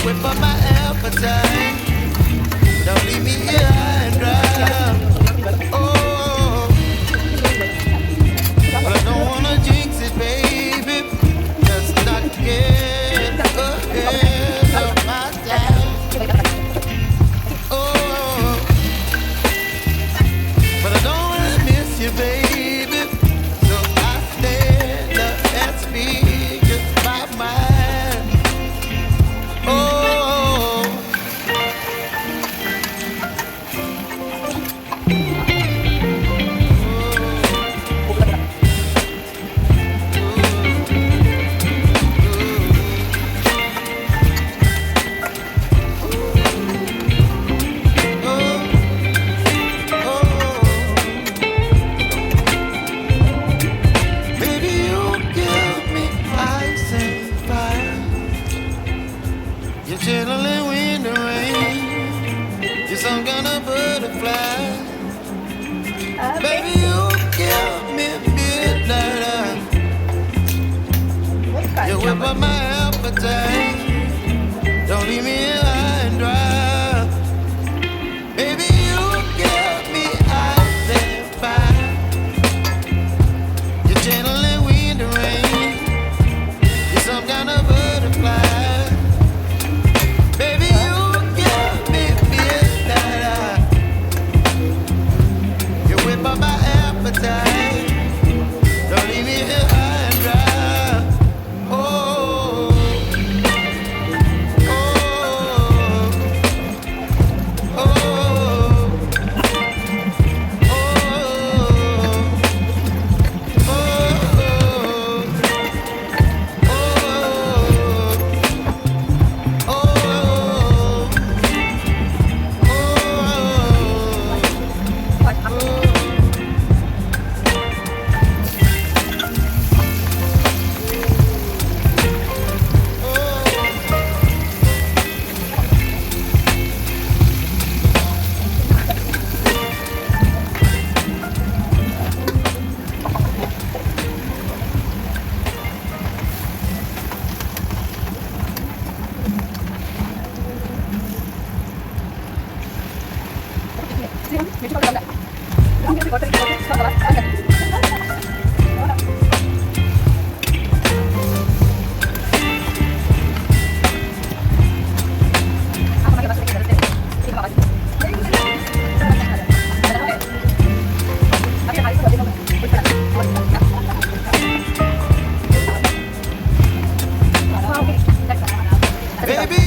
whip up my appetite. Don't leave me here high and dry. Oh, but I don't wanna jinx it, baby. Let's not get ahead of my time. Oh, but I don't wanna miss you, baby. So I stand up and speak just my mind. Oh, baby, you give me ice and fire. You're chilling in the rain. You're some kind of butterfly. Baby, you give me midnight. You whip up my appetite. Don't leave me here high and dry. Baby, you give me ice and fire. You're channeling wind and rain. You're some kind of butterfly. Baby, you give me midnight. You whip up my appetite. Don't leave me here high and dry. Oh, oh, oh, baby,